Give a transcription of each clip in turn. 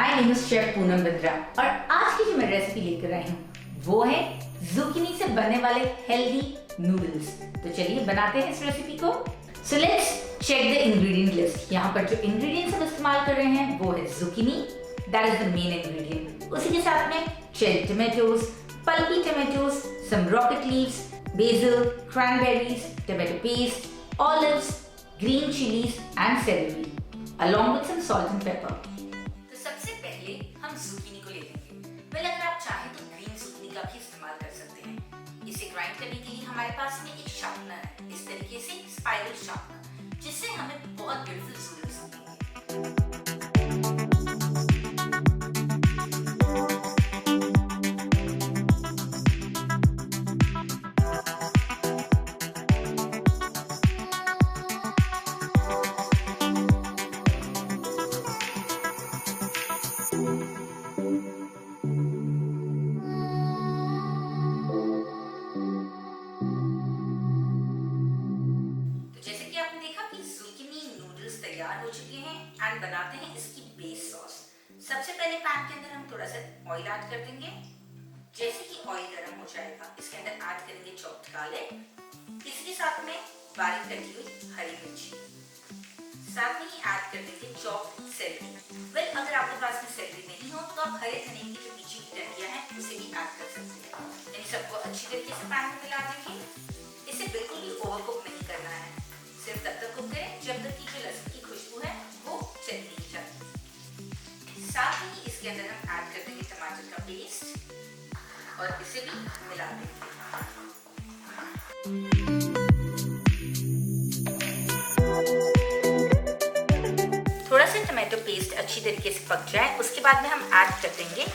My name is chef Poonam Bindra और आज की जो मैं रेसिपी लेकर आई हूँ वो है जुकीनी से बनने वाले हेल्दी नूडल्स। तो चलिए बनाते हैं इस रेसिपी को। So let's check the ingredient list. यहाँ पर जो इंग्रेडिएंट्स हम इस्तेमाल कर रहे हैं वो है zucchini, that is the main ingredient. उसी के साथ में cherry tomatoes, pulpy tomatoes, some rocket leaves, basil, cranberries, tomato paste, olives, green chilies and celery, along with some salt and pepper. तो सबसे पहले हम zucchini को ले लेंगे। वेल अगर आप चाहें तो ग्रीन zucchini का भी इस्तेमाल कर सकते हैं। इसे ग्राइंड करने के लिए हमारे पास में एक शार्पनर है, इस तरीके से स्पाइरल शार्पनर, जिससे हमें बहुत ब्यूटीफुल ज़ूडल्स मिलेंगे। तैयार हो चुके हैं एंड बनाते हैं इसकी बेस सॉस। सबसे पहले पैन के अंदर हम थोड़ा सा ऑयल ऐड कर देंगे। जैसे कि ऑयल गर्म हो जाएगा इसके अंदर ऐड करेंगे चॉप्ड गार्लिक, इसके साथ में बारीक कटी हुई हरी मिर्ची, साथ में ही ऐड कर देंगे चॉप्ड सेलेरी। वेल अगर आपके पास में सेलेरी नहीं हो तो आप हरे धनिया की जो पीछे की डंडियां हैं उसे भी ऐड कर सकते हैं। इन सबको अच्छी तरीके से पैन में मिला देंगे। इसे बिल्कुल भी ओवरकुक नहीं करना है, सिर्फ तब तक कुक करें जब तक कि जो लहसुन की खुशबू है वो चली नहीं जाती। साथ ही इसके अंदर हम ऐड कर देंगे टमाटर का पेस्ट और इसे भी मिला देंगे। थोड़ा सा टमाटो पेस्ट अच्छी तरीके से पक जाए उसके बाद में हम ऐड कर देंगे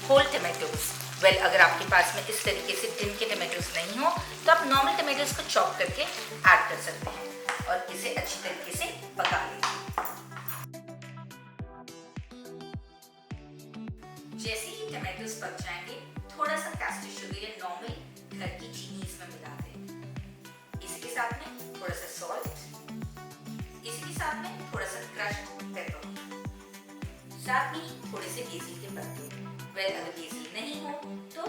होल टमाटोज। वेल अगर आपके पास में इस तरीके से टिन के टमाटोज नहीं हो तो आप नॉर्मल टमाटोज को चॉप करके ऐड कर सकते हैं और इसे अच्छी तरीके से पका लेंगे। जैसे ही टमाटोज पक जाएंगे थोड़ा सा कैस्टर शुगर या नॉर्मल घर की चीनी इसमें मिला दें। इसके साथ में थोड़ा सा सॉल्ट, इसके साथ में थोड़ा सा क्रश्ड पेपर, साथ में थोड़े से बेसिल के पत्ते। वेल अगर बेसिल नहीं हो तो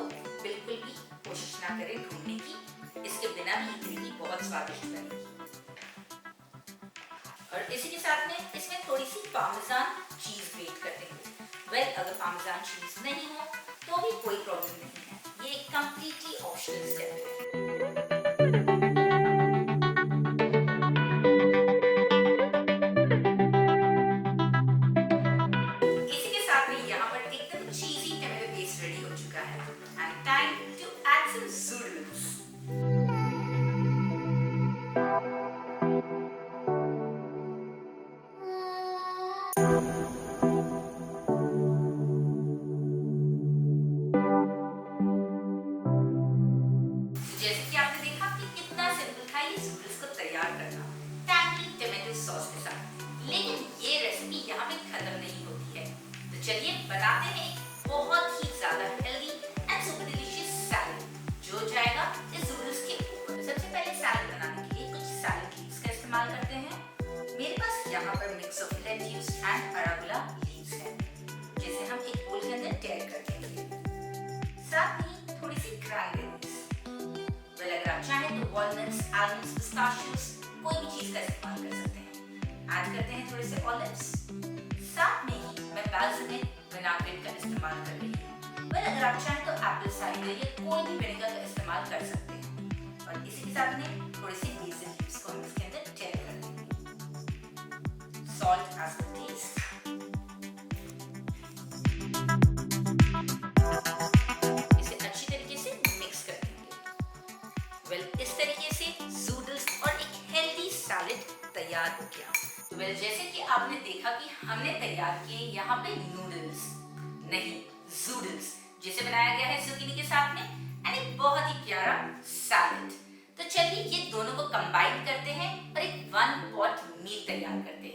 बिल्कुल भी कोशिश ना करें ढूंढने की, इसके बिना भी ग्रेवी बहुत स्वादिष्ट बनेगी। और इसी के साथ में इसमें थोड़ी सी पार्मेसान चीज ग्रेट कर देंगे। वेल अगर पार्मेसान चीज नहीं हो तो भी कोई प्रॉब्लम नहीं है, ये एक कंप्लीटली ऑप्शनल स्टेप है। इसी के साथ में यहाँ पर एकदम चीजी टमाटो पेस्ट रेडी हो चुका है and time to add some zoodles. जैसे कि आपने देखा कि कितना सिंपल था ये ज़ूडल्स को तैयार करना टैंगी टोमेटो सॉस के साथ। लेकिन ये रेसिपी यहाँ पे खत्म नहीं होती है, तो चलिए बनाते हैं एक बहुत ही ज्यादा healthy and super delicious salad जो जाएगा इस ज़ूडल्स के ऊपर। सबसे पहले सैलेड बनाने के लिए कुछ सैलेड लीव्स का इस्तेमाल करते हैं। मेरे पास यहाँ पर mix of lettuce and arugula leaves है, जिसे हम एक बोल के अंदर टेयर कर देंगे। साथ ही थोड़ी सी क्रैनबेरीज, अगर आप चाहें तो वॉलनट्स, आलमंड्स, पिस्ताशियोज कोई भी चीज का इस्तेमाल कर सकते हैं। ऐड करते हैं थोड़े से ऑलिव्स, साथ में ही मैं बाल्सामिक विनेगर का इस्तेमाल कर रही हूँ। वेल अगर आप चाहें तो एप्पल साइडर या कोई भी विनेगर का इस्तेमाल कर सकते हैं। और इसी के साथ में थोड़ी सी बेसिल लीव्स को हम इसके अंदर टेयर कर देंगे। Salt as per taste. इसे अच्छी तरीके से मिक्स कर देंगे। वेल इस तरीके से ज़ूडल्स और एक हेल्दी सैलेड तैयार हो गया। वेल जैसे कि आपने देखा कि हमने तैयार किए यहाँ पे नूडल्स नहीं ज़ूडल्स, जिसे बनाया गया है zucchini के साथ में एंड एक बहुत ही प्यारा सैलेड। तो चलिए ये दोनों को कंबाइन करते हैं और एक वन पॉट मील तैयार करते हैं।